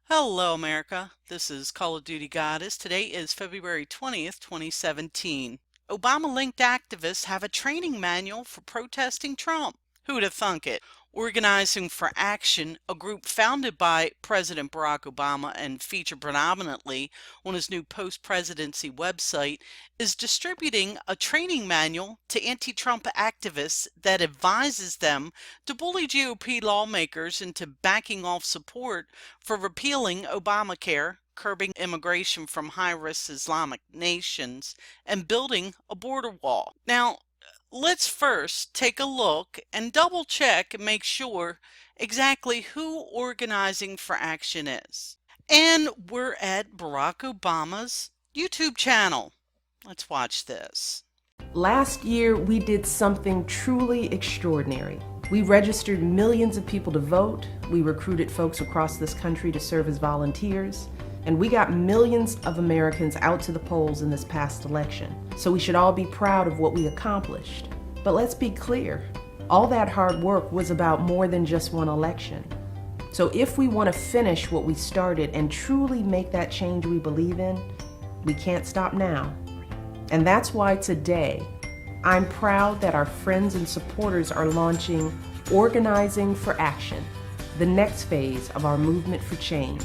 Hello, America. This is Call of Duty Goddess. Today is February 20th, 2017. Obama-linked activists have a training manual for protesting Trump. Who'd have thunk it? Organizing for Action, a group founded by President Barack Obama and featured predominantly on his new post-presidency website, is distributing a training manual to anti-Trump activists that advises them to bully GOP lawmakers into backing off support for repealing Obamacare, curbing immigration from high-risk Islamic nations, and building a border wall. Now, let's first take a look and double check and make sure exactly who Organizing for Action is. And we're at Barack Obama's YouTube channel. Let's watch this. Last year, we did something truly extraordinary. We registered millions of people to vote, we recruited folks across this country to serve as volunteers, and we got millions of Americans out to the polls in this past election. So we should all be proud of what we accomplished. But let's be clear, all that hard work was about more than just one election. So if we want to finish what we started and truly make that change we believe in, we can't stop now. And that's why today, I'm proud that our friends and supporters are launching Organizing for Action, the next phase of our movement for change.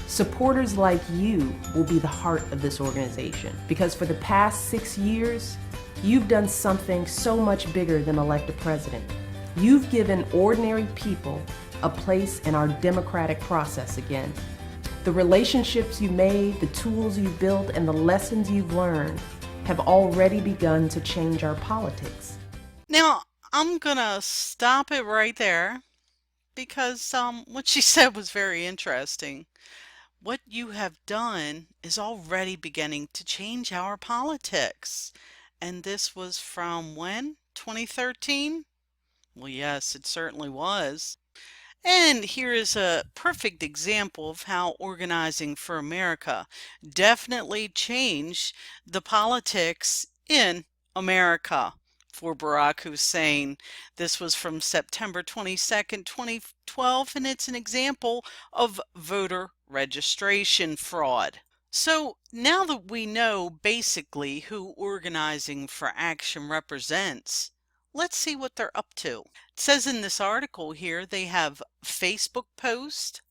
Supporters like you will be the heart of this organization, because for the past 6 years, you've done something so much bigger than elect a president. You've given ordinary people a place in our democratic process again. The relationships you made, the tools you've built, and the lessons you've learned have already begun to change our politics. Now, I'm gonna stop it right there because what she said was very interesting. What you have done is already beginning to change our politics. And this was from when? 2013? Well, yes, it certainly was. And here is a perfect example of how Organizing for America definitely changed the politics in America for Barack Hussein. This was from September 22nd, 2012, and it's an example of voter registration fraud. So now that we know basically who Organizing for Action represents, let's see what they're up to. It says in this article here they have Facebook post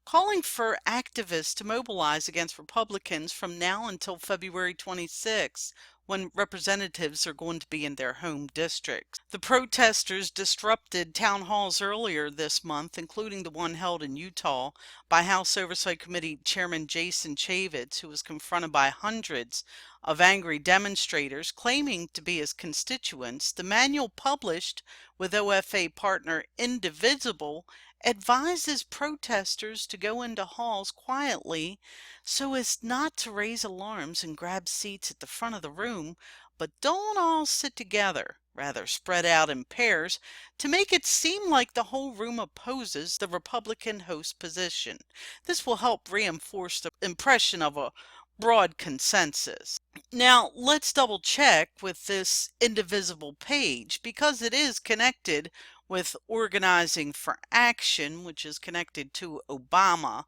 calling for activists to mobilize against Republicans from now until February 26, when representatives are going to be in their home districts. The protesters disrupted town halls earlier this month, including the one held in Utah by House Oversight Committee Chairman Jason Chaffetz, who was confronted by hundreds of angry demonstrators claiming to be his constituents. The manual, published with OFA partner Indivisible, advises protesters to go into halls quietly so as not to raise alarms and grab seats at the front of the room, but don't all sit together, rather spread out in pairs to make it seem like the whole room opposes the Republican host position. This will help reinforce the impression of a broad consensus. Now, let's double check with this Indivisible page because it is connected with Organizing for Action, which is connected to Obama,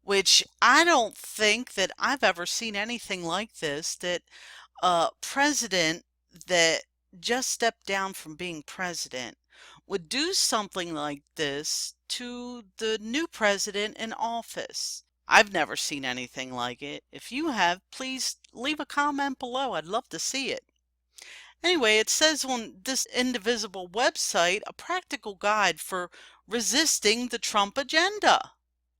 which I don't think that I've ever seen anything like this, that a president that just stepped down from being president would do something like this to the new president in office. I've never seen anything like it. If you have, please leave a comment below. I'd love to see it. Anyway, it says on this Indivisible website, a practical guide for resisting the Trump agenda.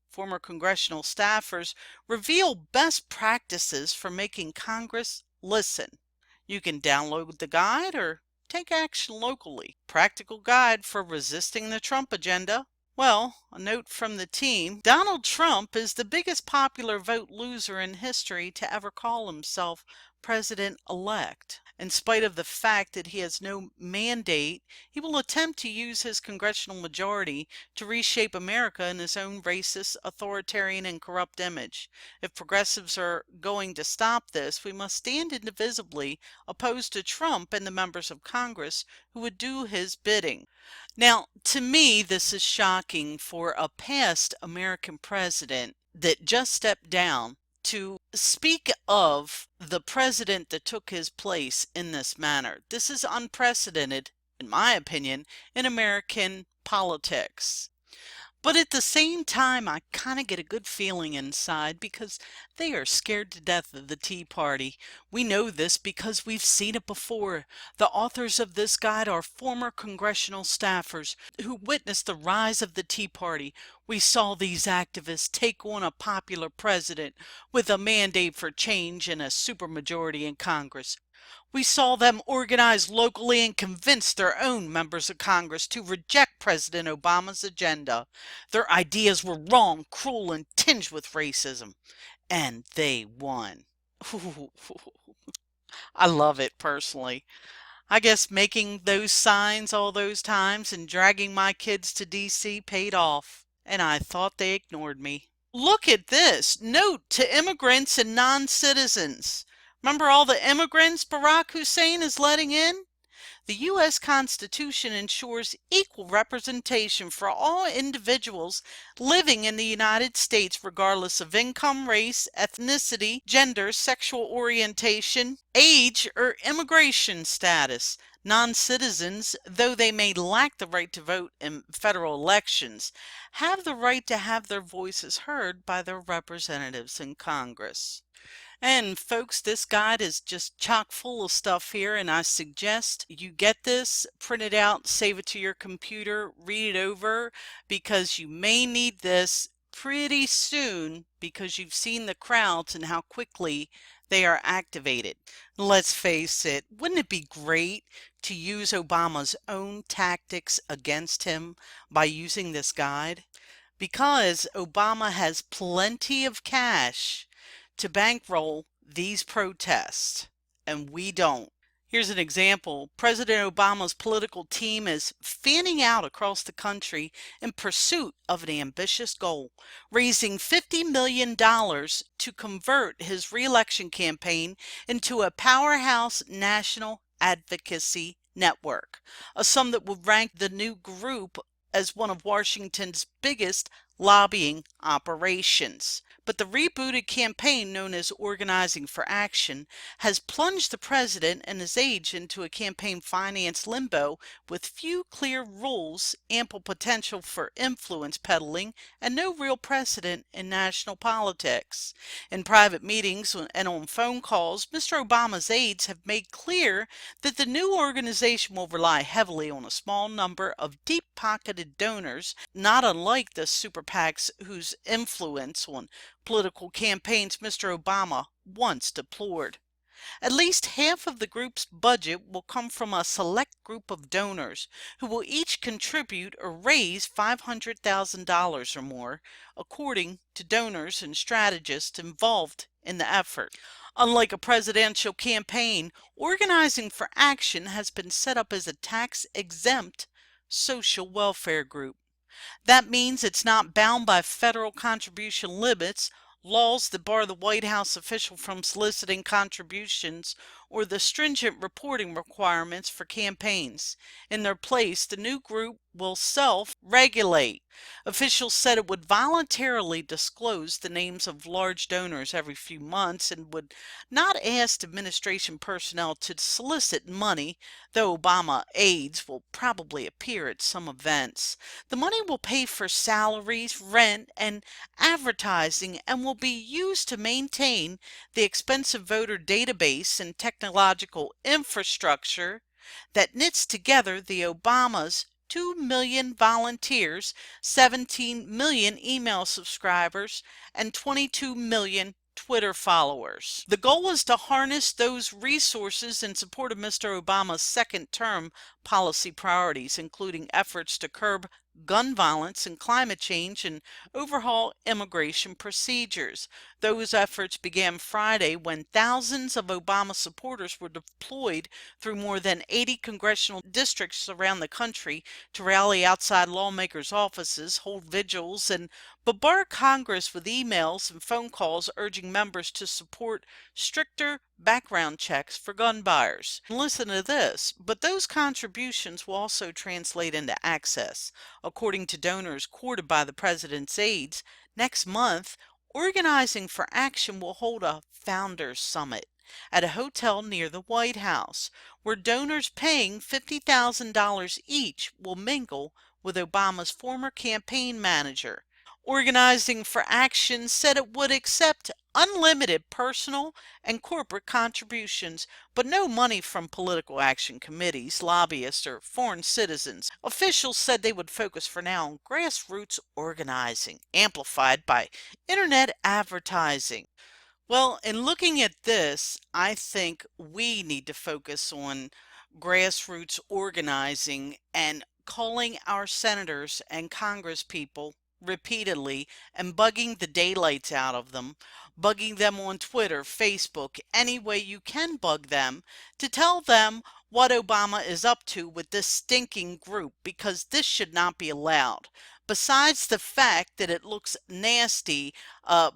Former congressional staffers reveal best practices for making Congress listen. You can download the guide or take action locally. Practical guide for resisting the Trump agenda. Well, a note from the team: Donald Trump is the biggest popular vote loser in history to ever call himself president-elect. In spite of the fact that he has no mandate, he will attempt to use his congressional majority to reshape America in his own racist, authoritarian, and corrupt image. If progressives are going to stop this, we must stand indivisibly opposed to Trump and the members of Congress who would do his bidding. Now, to me, this is shocking for a past American president that just stepped down to speak of the president that took his place in this manner. This is unprecedented, in my opinion, in American politics. But at the same time, I kind of get a good feeling inside because they are scared to death of the Tea Party. We know this because we've seen it before. The authors of this guide are former congressional staffers who witnessed the rise of the Tea Party. We saw these activists take on a popular president with a mandate for change and a supermajority in Congress. We saw them organize locally and convince their own members of Congress to reject President Obama's agenda. Their ideas were wrong, cruel, and tinged with racism. And they won. I love it personally. I guess making those signs all those times and dragging my kids to DC paid off. And I thought they ignored me. Look at this. Note to immigrants and non-citizens. Remember all the immigrants Barack Hussein is letting in? The U.S. Constitution ensures equal representation for all individuals living in the United States regardless of income, race, ethnicity, gender, sexual orientation, age, or immigration status. Non-citizens, though they may lack the right to vote in federal elections, have the right to have their voices heard by their representatives in Congress. And folks, this guide is just chock full of stuff here, and I suggest you get this, print it out, save it to your computer, read it over, because you may need this pretty soon because you've seen the crowds and how quickly they are activated. Let's face it, wouldn't it be great to use Obama's own tactics against him by using this guide? Because Obama has plenty of cash to bankroll these protests, and we don't. Here's an example. President Obama's political team is fanning out across the country in pursuit of an ambitious goal, raising $50 million to convert his re-election campaign into a powerhouse national advocacy network, a sum that would rank the new group as one of Washington's biggest lobbying operations. But the rebooted campaign known as Organizing for Action has plunged the president and his aides into a campaign finance limbo with few clear rules, ample potential for influence peddling, and no real precedent in national politics. In private meetings and on phone calls, Mr. Obama's aides have made clear that the new organization will rely heavily on a small number of deep-pocketed donors, not unlike the super PACs whose influence on political campaigns Mr. Obama once deplored. At least half of the group's budget will come from a select group of donors who will each contribute or raise $500,000 or more, according to donors and strategists involved in the effort. Unlike a presidential campaign, Organizing for Action has been set up as a tax-exempt social welfare group. That means it's not bound by federal contribution limits, laws that bar the White House official from soliciting contributions, or the stringent reporting requirements for campaigns. In their place, the new group will self-regulate. Officials said it would voluntarily disclose the names of large donors every few months and would not ask administration personnel to solicit money, though Obama aides will probably appear at some events. The money will pay for salaries, rent, and advertising and will be used to maintain the expensive voter database and technological infrastructure that knits together the Obama's 2 million volunteers, 17 million email subscribers, and 22 million Twitter followers. The goal is to harness those resources in support of Mr. Obama's second term policy priorities, including efforts to curb gun violence and climate change, and overhaul immigration procedures. Those efforts began Friday when thousands of Obama supporters were deployed through more than 80 congressional districts around the country to rally outside lawmakers' offices, hold vigils, and bombard Congress with emails and phone calls urging members to support stricter background checks for gun buyers. Listen to this, but those contributions will also translate into access. According to donors courted by the president's aides, next month, Organizing for Action will hold a Founders Summit at a hotel near the White House, where donors paying $50,000 each will mingle with Obama's former campaign manager. Organizing for Action said it would accept unlimited personal and corporate contributions, but no money from political action committees, lobbyists, or foreign citizens. Officials said they would focus for now on grassroots organizing, amplified by internet advertising. Well, in looking at this, I think we need to focus on grassroots organizing and calling our senators and congresspeople repeatedly and bugging the daylights out of them, bugging them on Twitter, Facebook, any way you can bug them to tell them what Obama is up to with this stinking group, because this should not be allowed. Besides the fact that it looks nasty,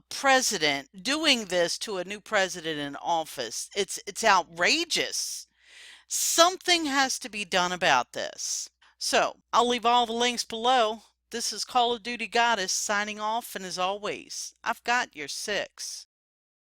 president doing this to a new president in office. It's outrageous. Something has to be done about this. So I'll leave all the links below. This is Call of Duty Goddess signing off, and as always, I've got your six.